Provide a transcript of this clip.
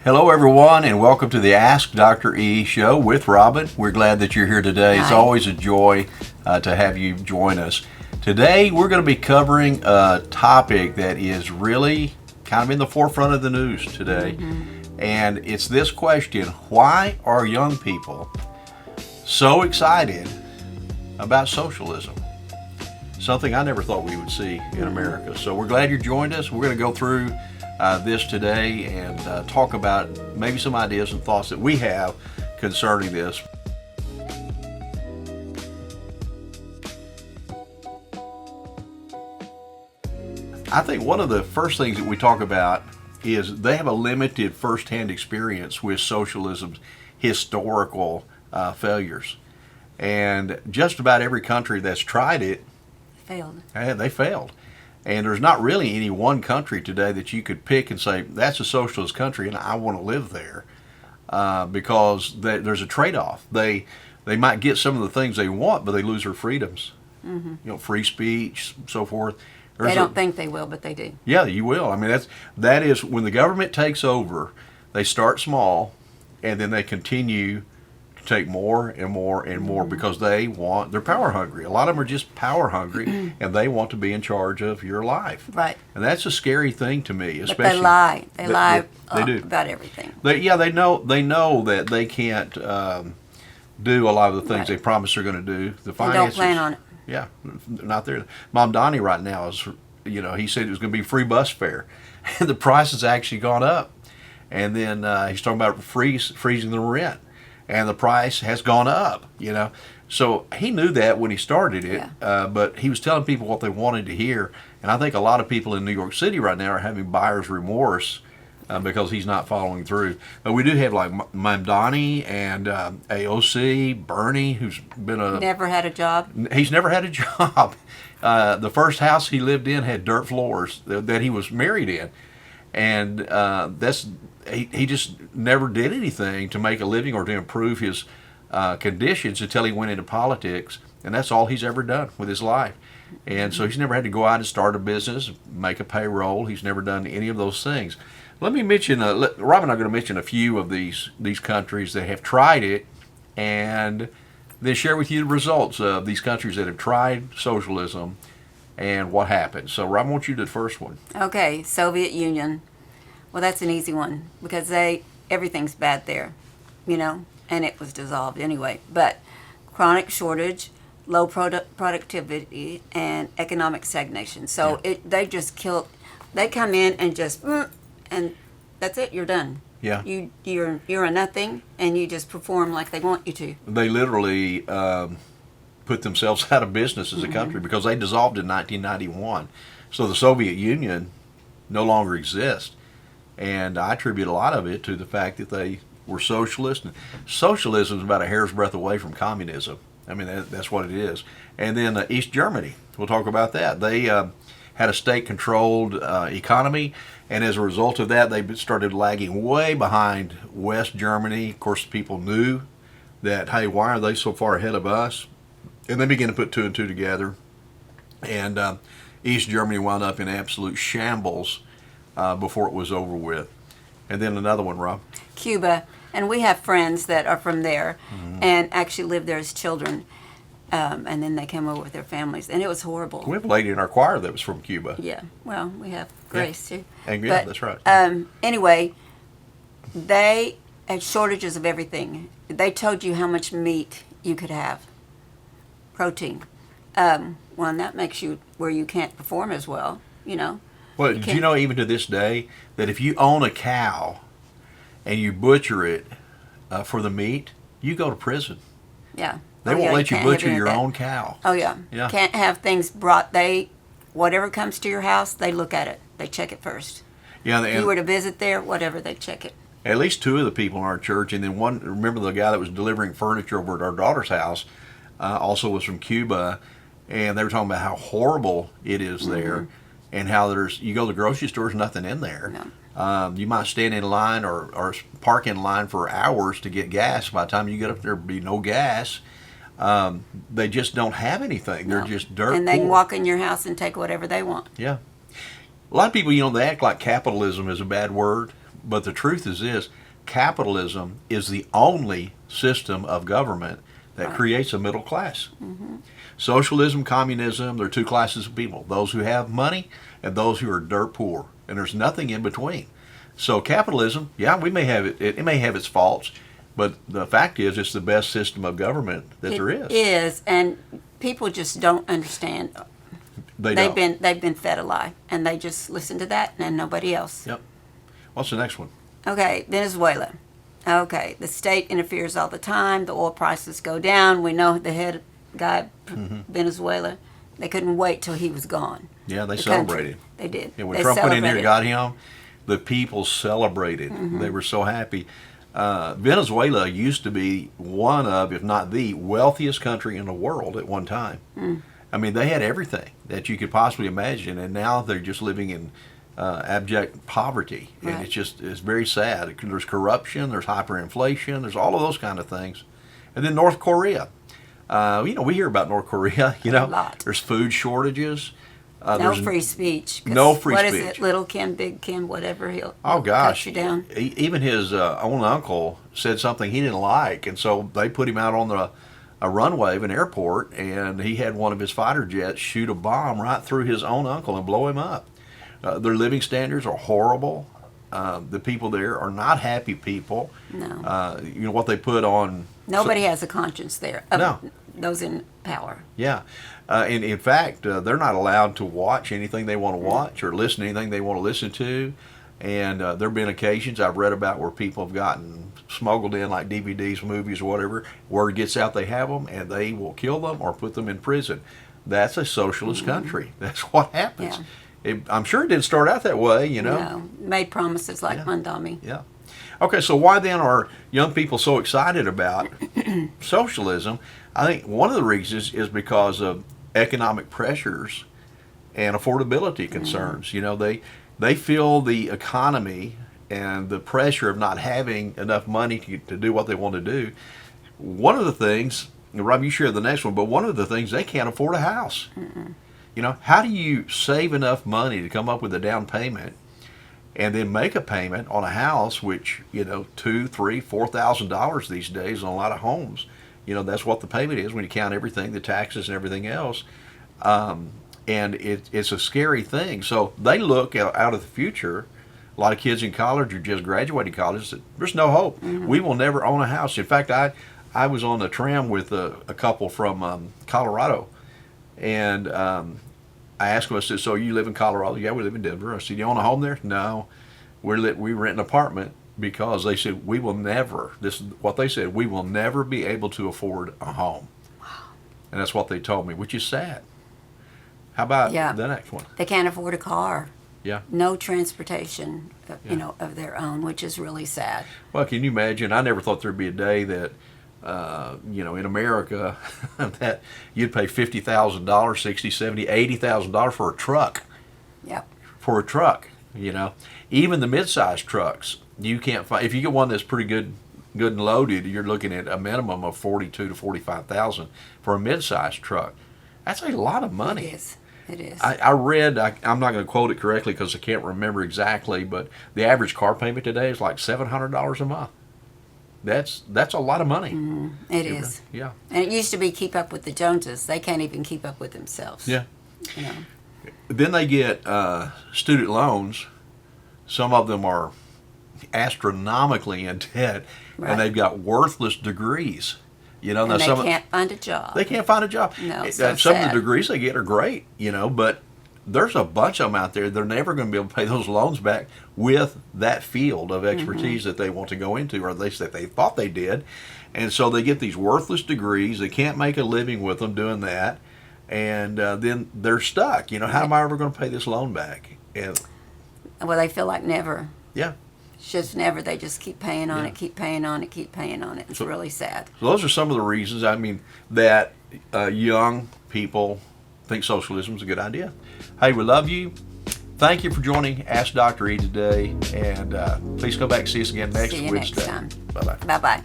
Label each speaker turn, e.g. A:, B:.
A: Hello, everyone, and welcome to the Ask Dr. E show with Robin. We're glad that you're here today. It's
B: Hi.
A: always a joy to have you join us. Today, we're going to be covering a topic that is really kind of in the forefront of the news today. And it's this question: why are young people so excited about socialism? Something I never thought we would see in America. So we're glad you joined us. We're going to go through this today and talk about maybe some ideas and thoughts that we have concerning this. I think one of the first things that we talk about is they have a limited firsthand experience with socialism's historical failures. And just about every country that's tried it, they failed. And there's not really any one country today that you could pick and say, that's a socialist country and I want to live there, because there's a trade-off. They might get some of the things they want, but they lose their freedoms. Free speech, so forth.
B: They don't think they will, but they do.
A: Yeah, you will. I mean, that is when the government takes over, they start small and then they continue to take more and more and more because they're power hungry. A lot of them are just power hungry and they want to be in charge of your life.
B: Right.
A: And that's a scary thing to me, especially.
B: But they lie. They lie
A: they do.
B: about everything.
A: They know that they can't do a lot of the things they promise they're going to do. The finances,
B: don't plan on it.
A: Yeah, not there. Mom Donnie right now is, he said it was going to be free bus fare, and the price has actually gone up. And then he's talking about freezing the rent, and the price has gone up. So he knew that when he started it, but he was telling people what they wanted to hear. And I think a lot of people in New York City right now are having buyer's remorse because he's not following through. But we do have like Mamdani and AOC, Bernie, who's been
B: never had a job.
A: He's never had a job. The first house he lived in had dirt floors that he was married in. And he just never did anything to make a living or to improve his conditions until he went into politics. And that's all he's ever done with his life. And so he's never had to go out and start a business, make a payroll. He's never done any of those things. Let me mention, Rob and I are going to mention a few of these countries that have tried it, and then share with you the results of these countries that have tried socialism and what happened. So, Rob, I want you to do the first one.
B: Okay, Soviet Union. Well, that's an easy one because everything's bad there, and it was dissolved anyway. But chronic shortage, low productivity, and economic stagnation. So they just killed. They come in and just. And that's it. You're done.
A: Yeah.
B: You're a nothing, and you just perform like they want you to.
A: They literally put themselves out of business as a country because they dissolved in 1991. So the Soviet Union no longer exists, and I attribute a lot of it to the fact that they were socialist. And socialism is about a hair's breadth away from communism. I mean, that's what it is. And then East Germany. We'll talk about that. They had a state-controlled economy. And as a result of that, they started lagging way behind West Germany. Of course, people knew that, hey, why are they so far ahead of us? And they began to put two and two together. And East Germany wound up in absolute shambles before it was over with. And then another one, Rob.
B: Cuba. And we have friends that are from there and actually lived there as children. And then they came over with their families, and it was horrible.
A: We have a lady in our choir that was from Cuba.
B: Yeah, well, we have Grace, too.
A: And that's right.
B: Anyway, they had shortages of everything. They told you how much meat you could have, protein. And that makes you where you can't perform as well,
A: Well, do you know even to this day that if you own a cow and you butcher it for the meat, you go to prison?
B: Yeah.
A: They won't let you butcher your own cow.
B: Oh, yeah. Can't have things brought. Whatever comes to your house, they look at it. They check it first.
A: Yeah,
B: if you were to visit there, whatever, they check it.
A: At least two of the people in our church, and then one, remember the guy that was delivering furniture over at our daughter's house, also was from Cuba, and they were talking about how horrible it is there, and how you go to the grocery store, there's nothing in there.
B: No.
A: You might stand in line or park in line for hours to get gas. By the time you get up there, there'll be no gas. They just don't have anything. They're just dirt
B: And they
A: poor.
B: can walk in your house and take whatever they want.
A: Yeah. A lot of people, they act like capitalism is a bad word. But the truth is this: capitalism is the only system of government that creates a middle class. Socialism, communism, there are two classes of people: those who have money and those who are dirt poor, and there's nothing in between. So capitalism, yeah, we may have it may have its faults, but the fact is it's the best system of government that there is.
B: It is, and people just don't understand.
A: They've
B: Been fed a lie, and they just listen to that and nobody else.
A: Yep. What's the next one?
B: Okay, Venezuela. Okay, the state interferes all the time. The oil prices go down. We know the head guy, Venezuela. They couldn't wait till he was gone.
A: Yeah, they
B: The
A: celebrated.
B: country. They did.
A: Yeah, when
B: They
A: Trump went in here and
B: celebrated.
A: got him, the people celebrated. They were so happy. Venezuela used to be one of, if not the wealthiest country in the world at one time. I mean, they had everything that you could possibly imagine, and now they're just living in abject poverty, and
B: Right.
A: it's very sad. There's corruption, there's hyperinflation, there's all of those kind of things, and then North Korea. We hear about North Korea.
B: A lot.
A: There's food shortages.
B: No
A: There's
B: free speech. 'Cause
A: no free
B: what is
A: speech.
B: it? Little Kim, Big Kim, whatever. He'll
A: Oh gosh!
B: cut you down.
A: Even his own uncle said something he didn't like, and so they put him out on a runway of an airport, and he had one of his fighter jets shoot a bomb right through his own uncle and blow him up. Their living standards are horrible. The people there are not happy people.
B: No.
A: What they put on.
B: Nobody has a conscience there.
A: No.
B: Those in power.
A: Yeah. And in fact, they're not allowed to watch anything they want to watch or listen to anything they want to listen to. And there have been occasions I've read about where people have gotten smuggled in like DVDs, movies, or whatever. Word gets out they have them, and they will kill them or put them in prison. That's a socialist country. That's what happens. I'm sure it didn't start out that way,
B: No. Made promises like Mandami.
A: Yeah. Okay, so why then are young people so excited about socialism? I think one of the reasons is because of economic pressures and affordability concerns. They feel the economy and the pressure of not having enough money to do what they want to do. One of the things, Rob, you share the next one, but one of the things, they can't afford a house. How do you save enough money to come up with a down payment and then make a payment on a house, which, $2,000, $3,000, $4,000 these days on a lot of homes? That's what the payment is when you count everything, the taxes and everything else. And it's a scary thing. So they look out of the future. A lot of kids in college or just graduating college said, there's no hope. We will never own a house. In fact, I was on a tram with a couple from Colorado, and I asked them, I said, so you live in Colorado? Yeah, we live in Denver. I said, you own a home there? No. We rent an apartment, because they said, we will never, this is what they said, we will never be able to afford a home.
B: Wow.
A: And that's what they told me, which is sad. How about the next one?
B: They can't afford a car.
A: Yeah.
B: No transportation, of their own, which is really sad.
A: Well, can you imagine? I never thought there'd be a day that, in America, that you'd pay $50,000, $60,000, $70,000, $80,000 for a truck.
B: Yep.
A: For a truck, even the mid-sized trucks, you can't find. If you get one that's pretty good and loaded, you're looking at a minimum of $42,000 to $45,000 for a mid-sized truck. That's a lot of money.
B: It is. It is.
A: I read, I'm not going to quote it correctly because I can't remember exactly, but the average car payment today is like $700 a month. That's a lot of money.
B: It is.
A: Yeah.
B: And it used to be keep up with the Joneses. They can't even keep up with themselves.
A: Yeah.
B: You know.
A: Then they get student loans. Some of them are astronomically in debt,
B: Right.
A: and they've got worthless degrees.
B: And
A: now
B: they
A: some
B: can't find a job.
A: they can't find a job.
B: No, so
A: some of
B: sad.
A: the degrees they get are great, but there's a bunch of them out there. They're never going to be able to pay those loans back with that field of expertise that they want to go into, or at least that they thought they did. And so they get these worthless degrees. They can't make a living with them doing that, and then they're stuck. How am I ever going to pay this loan back? And
B: Well, they feel like never.
A: yeah.
B: It's just never. They just keep paying on
A: Yeah.
B: it, keep paying on it, keep paying on it. It's
A: So-
B: really sad.
A: So those are some of the reasons, that young people think socialism is a good idea. Hey, we love you. Thank you for joining Ask Dr. E today, and please come back and see us again next
B: See you
A: Wednesday.
B: next time.
A: Bye-bye.
B: Bye-bye.